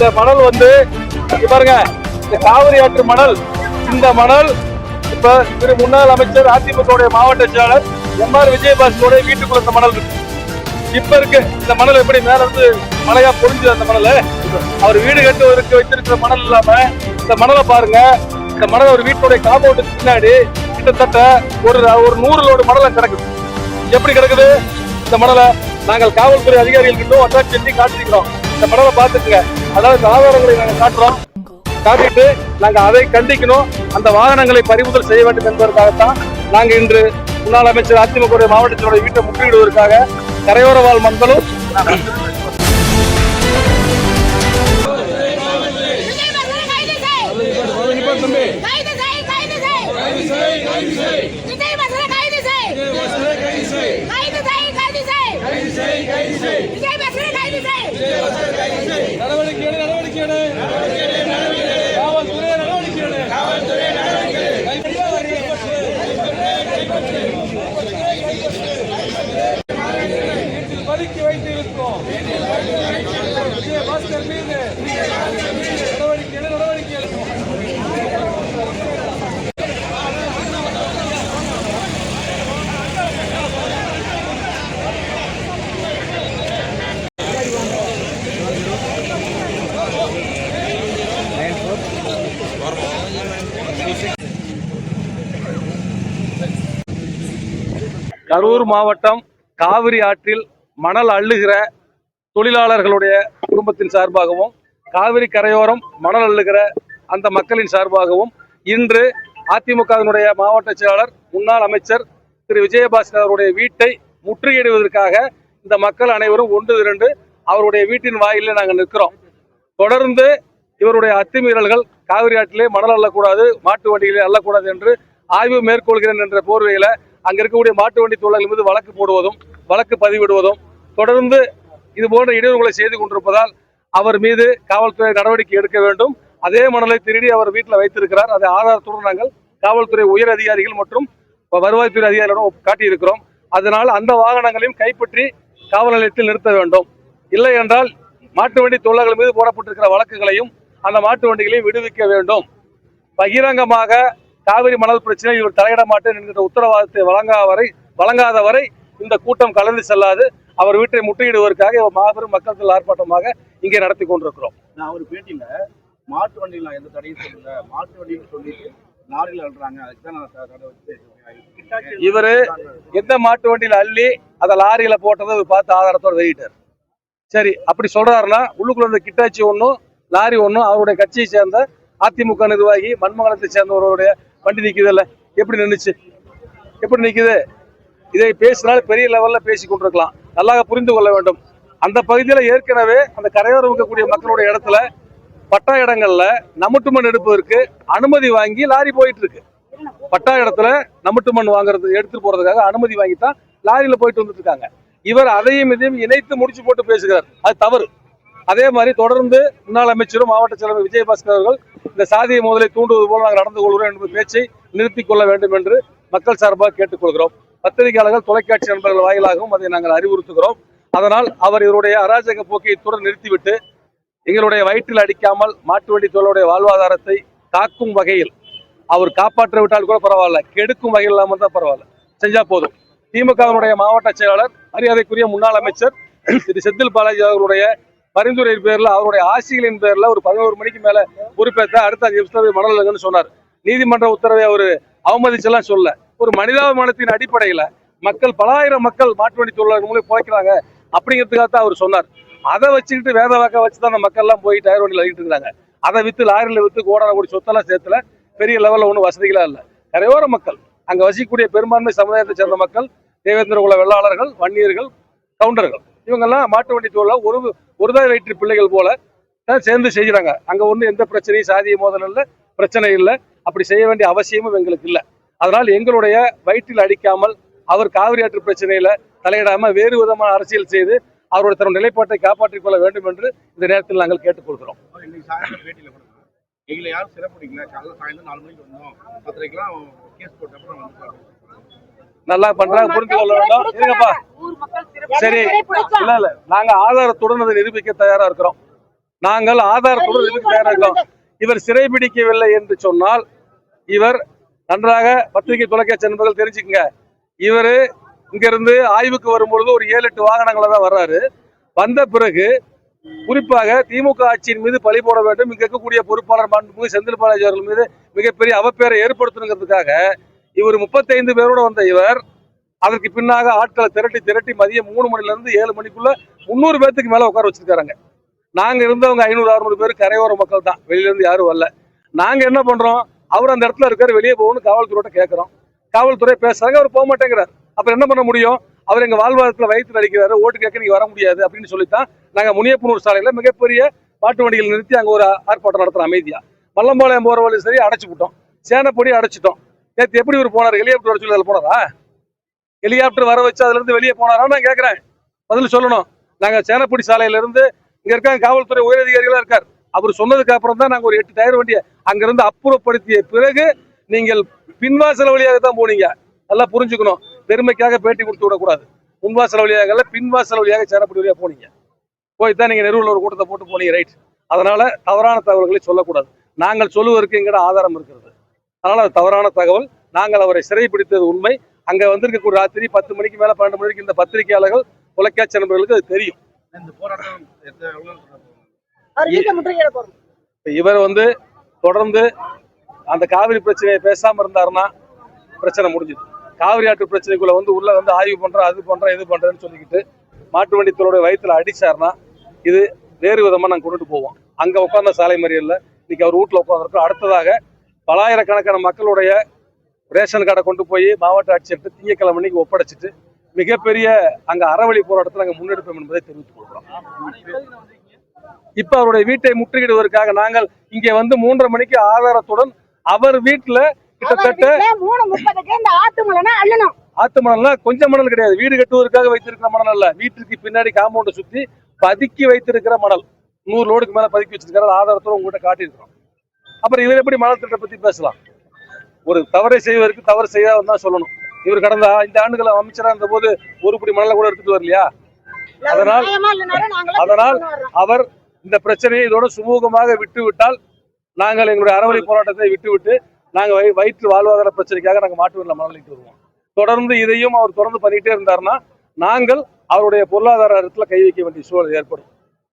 இந்த மணல் பாருங்க, இந்த காவிரி ஆற்று மணல். இந்த மணல் இப்ப திரு முன்னாள் அமைச்சர் அதிமுக மாவட்ட செயலாளர் எம்.ஆர். விஜயபாஸ்கரோட வீட்டுக்குள்ள இந்த மணல் இருக்கு. இப்ப இருக்கு இந்த மணல் எப்படி மேல இருந்து மழையா பொழிஞ்சு அந்த மணல் அவர் வீடு கட்டுவதற்கு வைத்திருக்கிற மணல் இல்லாம இந்த மணலை பாருங்க. இந்த மணல் ஒரு வீட்டுடைய காம்பவுண்டுக்கு பின்னாடி கிட்டத்தட்ட ஒரு 100 லோடு மணலை கிடக்குது. எப்படி கிடக்குது இந்த மணலை? நாங்கள் காவல்துறை அதிகாரிகள் கிட்ட அட்டாச் செஞ்சு காட்டிருக்கிறோம். இந்த மணலை பார்த்துக்குங்க. அதாவது ஆதாரங்களை நாங்கள் காட்டுறோம். காட்டிட்டு நாங்க அதை கண்டிக்கணும். அந்த வாகனங்களை பறிமுதல் செய்ய வேண்டும் என்பதற்காகத்தான் நாங்க இன்று முன்னாள் அமைச்சர் அதிமுக மாவட்ட செயலாளர் வீட்டை முற்றுகையிடுவதற்காக கரையோர வாழ் மக்களும் பதுக்கி வைத்திருக்கோம். விஜயபாஸ்கர் மீது நடவடிக்கை எடுக்கும். கரூர் மாவட்டம் காவிரி ஆற்றில் மணல் அள்ளுகிற தொழிலாளர்களுடைய குடும்பத்தின் சார்பாகவும் காவிரி கரையோரம் மணல் அள்ளுகிற அந்த மக்களின் சார்பாகவும் இன்று அதிமுகவினுடைய மாவட்ட செயலாளர் முன்னாள் அமைச்சர் திரு விஜயபாஸ்கர் அவருடைய வீட்டை முற்றுகையிடுவதற்காக இந்த மக்கள் அனைவரும் ஒன்று திரண்டு அவருடைய வீட்டின் வாயிலே நாங்கள் நிற்கிறோம். தொடர்ந்து இவருடைய அத்துமீறல்கள் காவிரி ஆற்றிலே மணல் அள்ளக்கூடாது, மாட்டு வண்டிகளே அள்ளக்கூடாது என்று ஆய்வு மேற்கொள்கிறேன் என்ற போர்வையில அங்க இருக்கக்கூடிய மாட்டு வண்டி தொழிலாளர்கள் மீது வழக்கு போடுவதும் வழக்கு பதிவிடுவதும் தொடர்ந்து இது போன்ற இடையூறுகளை செய்து கொண்டிருப்பதால் அவர் மீது காவல்துறை நடவடிக்கை எடுக்க வேண்டும். அதே மணலை திருடி அவர் வீட்டில் வைத்திருக்கிறார். அதை ஆதாரத்துடன் நாங்கள் காவல்துறை உயர் அதிகாரிகள் மற்றும் வருவாய்த்துறை அதிகாரிகளிடம் காட்டியிருக்கிறோம். அதனால் அந்த வாகனங்களையும் கைப்பற்றி காவல் நிலையத்தில் நிறுத்த வேண்டும். இல்லை என்றால் மாட்டு வண்டி தொழிலாளர்கள் மீது போடப்பட்டிருக்கிற வழக்குகளையும் அந்த மாட்டு வண்டிகளையும் விடுவிக்க வேண்டும். பகிரங்கமாக காவிரி மணல் பிரச்சனை இவர் தலையிட மாட்டேன் என்கிற உத்தரவாதத்தை வழங்காத வரை இந்த கூட்டம் கலந்து செல்லாது. அவர் வீட்டை முற்றுகையிடுவதற்காக மாபெரும் மக்கள் ஆர்ப்பாட்டமாக இங்கே நடத்தி கொண்டிருக்கிறோம். நான் ஒரு பேட்டியில மாட்டு வண்டியில் எந்த தடையும் சொல்லல, மாட்டு வண்டின்னு சொல்லிட்டு லாரியில் அள்ளுறாங்க. இவரு எந்த மாட்டு வண்டியில அள்ளி அதை லாரியில போட்டதை பார்த்து ஆதாரத்தோட வெளியிட்டார். சரி, அப்படி சொல்றாருன்னா உள்ளுக்குள்ள இருந்த கிட்டாச்சி ஒன்றும் லாரி ஒன்றும் அவருடைய கட்சியை சேர்ந்த அதிமுக நிர்வாகி மண்மங்கலத்தை சேர்ந்தவருடைய வண்டி நிக்குது இல்ல, எப்படி நின்றுச்சு? எப்படி நிக்குது? இதை பேசினால் பெரிய லெவல்ல பேசி கொண்டிருக்கலாம். நல்லா புரிந்து கொள்ள வேண்டும். அந்த பகுதியில ஏற்கனவே அந்த கரையோரம் இருக்கக்கூடிய மக்களுடைய இடத்துல பட்டா இடங்கள்ல நமுட்டு மண் எடுப்பதற்கு அனுமதி வாங்கி லாரி போயிட்டு இருக்கு. பட்டா இடத்துல நமுட்டு மண் வாங்குறது எடுத்துட்டு போறதுக்காக அனுமதி வாங்கித்தான் லாரியில போயிட்டு வந்துட்டு இருக்காங்க. இவர் அதையும் இதையும் இணைத்து முடிச்சு போட்டு பேசுகிறார். அது தவறு. அதே மாதிரி தொடர்ந்து முன்னாள் அமைச்சரும் மாவட்ட செயலாளர் விஜயபாஸ்கர் அவர்கள் இந்த சாதிய மோதலை தூண்டுவது போல நாங்கள் நடந்து கொள்கிறோம் என்பது பேச்சை நிறுத்திக் கொள்ள வேண்டும் என்று மக்கள் சார்பாக கேட்டுக்கொள்கிறோம். பத்திரிகையாளர்கள், தொலைக்காட்சி நண்பர்கள் வாயிலாகவும் அதை நாங்கள் அறிவுறுத்துகிறோம். அதனால் அவர் இவருடைய அராஜக போக்கை இத்துடன் நிறுத்திவிட்டு எங்களுடைய வயிற்றில் அடிக்காமல் மாட்டு வண்டி தொழிலுடைய வாழ்வாதாரத்தை காக்கும் வகையில் அவர் காப்பாற்ற விட்டால் கூட பரவாயில்ல, கெடுக்கும் வகையில் இல்லாமல் தான் பரவாயில்ல, செஞ்சா போதும். திமுகவினுடைய மாவட்ட செயலாளர் மரியாதைக்குரிய முன்னாள் அமைச்சர் திரு செந்தில் பாலாஜி அவர்களுடைய பரிந்துரையின் பேர்ல அவருடைய ஆசிகளின் பேர்ல ஒரு 11 மணிக்கு மேல பொறுப்பேற்ற அடுத்த நிமிஷம் மணல் சொன்னார். நீதிமன்ற உத்தரவை அவர் அவமதிச்செல்லாம் சொல்ல, ஒரு மனிதாபிமானத்தின் அடிப்படையில மக்கள் பலாயிரம் மக்கள் மாட்டு வண்டி தொழிலாளர்கள் மூலம் போய்க்கிறாங்க அப்படிங்கிறதுக்காக அவர் சொன்னார். அதை வச்சுக்கிட்டு வேத வாக்க வச்சுதான் அந்த மக்கள் எல்லாம் போய் டயர் வண்டியில் அழிட்டு இருக்காங்க. அதை வித்து லாரியில வித்து கோடான கூடி சொத்தெல்லாம் சேர்த்துல பெரிய லெவல்ல ஒன்றும் வசதிகளா இல்லை. கரையோர மக்கள் அங்க வசிக்கக்கூடிய பெரும்பான்மை சமுதாயத்தை சேர்ந்த மக்கள், தேவேந்திர குல வெள்ளாளர்கள், வன்னியர்கள், கவுண்டர்கள், இவங்கெல்லாம் மாட்டு வண்டி தொழிலாளர் ஒருதாய் வயிற்று பிள்ளைகள் போல சேர்ந்து செய்கிறாங்க. அங்க ஒண்ணு எந்த பிரச்சனையும் சாதிய மோதல் இல்லை, பிரச்சனை இல்லை. அப்படி செய்ய வேண்டிய அவசியமும் எங்களுக்கு இல்லை. அதனால் எங்களுடைய வயிற்றில் அடிக்காமல் அவர் காவிரி ஆற்று பிரச்சனையில தலையிடாம வேறு விதமான அரசியல் செய்து அவருடைய தன் நிலைப்பாட்டை காப்பாற்றிக் கொள்ள வேண்டும் என்று இந்த நேரத்தில் நாங்கள் கேட்டுக்கொள்கிறோம். நல்லா பண்றாங்க, புரிந்து கொள்ள வேண்டும். இருங்கப்பா, சரி, இல்ல நாங்க ஆதாரத்துடன் அதை நிரூபிக்க தயாரா இருக்கிறோம். நாங்கள் ஆதாரத்துடன் இதுக்கு தயாராக இருக்கோம். இவர் சிறைபிடிக்கவில்லை என்று சொன்னால் இவர் நன்றாக பத்திரிகை தொலைக்காட்சி நண்பர்கள் தெரிஞ்சுக்கங்க. இவரு இங்க இருந்து ஆய்வுக்கு வரும்பொழுது ஒரு 7-8 வாகனங்கள தான் வர்றாரு. வந்த பிறகு குறிப்பாக திமுக ஆட்சியின் மீது பழி போட வேண்டும், இங்க இருக்கக்கூடிய பொறுப்பாளர் மாண்புமிகு செந்தில் பாலாஜி அவர்கள் மீது மிகப்பெரிய அவப்பேரை ஏற்படுத்தணுங்கிறதுக்காக இவர் 35 பேரோட வந்த இவர் அதற்கு பின்னாக ஆட்களை திரட்டி மதியம் 3 மணில இருந்து 7 மணிக்குள்ள 300 பேத்துக்கு மேல உட்கார வச்சிருக்காங்க. நாங்க இருந்தவங்க 500-600 பேர் கரையோர மக்கள் தான், வெளியில இருந்து யாரும் வரல. நாங்க என்ன பண்றோம், அவர் அந்த இடத்துல இருக்காரு, வெளியே போகணும்னு காவல்துறையோட கேட்கிறோம். காவல்துறை பேசுறாங்க, அவர் போக மாட்டேங்கிறார். அப்புறம் என்ன பண்ண முடியும், அவர் எங்க வாழ்வாதாரத்துல வயிற்று அடிக்கிறாரு, ஓட்டு கேட்க நீங்க வர முடியாது அப்படின்னு சொல்லித்தான் நாங்க முனியப்பனூர் சாலையில மிகப்பெரிய மாட்டு வண்டிகள் நிறுத்தி அங்க ஒரு ஆர்ப்பாட்டம் நடத்துறோம் அமைதியா. மல்லம்பாளையம் போற வழி சரி அடைச்சு விட்டோம், சேனப்பொடி அடைச்சிட்டோம். நேற்று எப்படி இவர் போனார், ஹெலிகாப்டர் வர சொல்லி அதில் போனாரா? ஹெலிகாப்டர் வர வச்சு அதுல இருந்து வெளியே போனாரா நான் கேட்கிறேன், பதில் சொல்லணும். நாங்க சேனப்பொடி சாலையில இருந்து இங்க இருக்காங்க காவல்துறை உயரதிகாரிகளா இருக்கார், அவர் சொன்னதுக்கு அப்புறம் தான் நாங்க ஒரு 8 டயர் வண்டியை அங்கிருந்து அப்புறப்படுத்திய பிறகு நீங்கள் பின்வாசல் வழியாக தான் போனீங்க. நல்லா புரிஞ்சுக்கணும், பெருமைக்காக பேட்டி கொடுத்து விடக்கூடாது. முன்வாசல் வழியாக இல்ல, பின்வாசல் வழியாக சேனப்பொடி வழியாக போனீங்க. போய் தான் நீங்க நெருவில் ஒரு கூட்டத்தை போட்டு போனீங்க, ரைட். அதனால தவறான தகவல்களை சொல்லக்கூடாது. நாங்கள் சொல்லுவதற்கு எங்கட ஆதாரம் இருக்கிறது. அதனால அது தவறான தகவல். நாங்கள் அவரை சிறைப்பிடித்தது உண்மை. அங்க வந்திருக்கக்கூடிய ராத்திரி 10 மணிக்கு மேல 12 மணிக்கு இந்த பத்திரிகையாளர்கள் தொலைக்காட்சி நண்பர்களுக்கு அது தெரியும். இந்த போராட்டம் இவர் தொடர்ந்து அந்த காவிரி பிரச்சனையை பேசாம இருந்தாருன்னா பிரச்சனை முடிஞ்சுது. காவிரி ஆற்று பிரச்சனைக்குள்ள உள்ள ஆய்வு பண்றோம், அது பண்றோம், இது பண்றேன்னு சொல்லிக்கிட்டு மாட்டு வண்டித்தோட வயிற்றுல அடிச்சாருன்னா இது வேறு விதமா நாங்க கொண்டுட்டு போவோம். அங்க உட்கார்ந்த சாலை மறியல்ல இன்னைக்கு அவர் வீட்டுல உட்காந்துருக்கோம். அடுத்ததாக பலாயிரக்கணக்கான மக்களுடைய ரேஷன் கார்டை கொண்டு போய் மாவட்ட ஆட்சியர்கிட்ட திங்கட்கிழமை அன்னைக்கு ஒப்படைச்சிட்டு மிகப்பெரிய அங்க அறவழி போராட்டத்தில் நாங்கள் முன்னெடுப்போம் என்பதை தெரிவித்துக் கொள்கிறோம். இப்ப அவருடைய வீட்டை முற்றுகையிடுவதற்காக நாங்கள் இங்கே 3:30 மணிக்கு ஆதாரத்துடன் அவர் வீட்டுல கிட்டத்தட்ட ஆத்து மணல்னா கொஞ்சம் மணல் கிடையாது, வீடு கட்டுவதற்காக வைத்திருக்கிற மணல் அல்ல, வீட்டுக்கு பின்னாடி காம்பவுண்டை சுத்தி பதுக்கி வைத்திருக்கிற மணல் 100 லோடுக்கு மேல பதுக்கி வச்சிருக்கிற ஆதாரத்தோட உங்ககிட்ட காட்டியிருக்கிறோம். அப்புறம் இவர் எப்படி மணல் திட்டத்தை பத்தி பேசலாம்? ஒரு தவறை செய்வதற்கு தவறு செய்யாதான் தான் சொல்லணும். இவர் கடந்த 5 ஆண்டுகள் அமைச்சராக இருந்த போது ஒரு புடி மணலை கூட எடுத்துட்டு வரலையா? அதனால் அவர் இந்த பிரச்சனையை இதோட சுமூகமாக விட்டு விட்டால் நாங்கள் எங்களுடைய அறவழி போராட்டத்தை விட்டுவிட்டு நாங்கள் வயிற்று வாழ்வாதார பிரச்சனைக்காக நாங்கள் மாட்டு வண்டியில் மணலிட்டு வருவோம். தொடர்ந்து இதையும் அவர் தொடர்ந்து பண்ணிட்டே இருந்தாருன்னா நாங்கள் அவருடைய பொருளாதாரத்தில் கை வைக்க வேண்டிய சூழல் ஏற்படும்.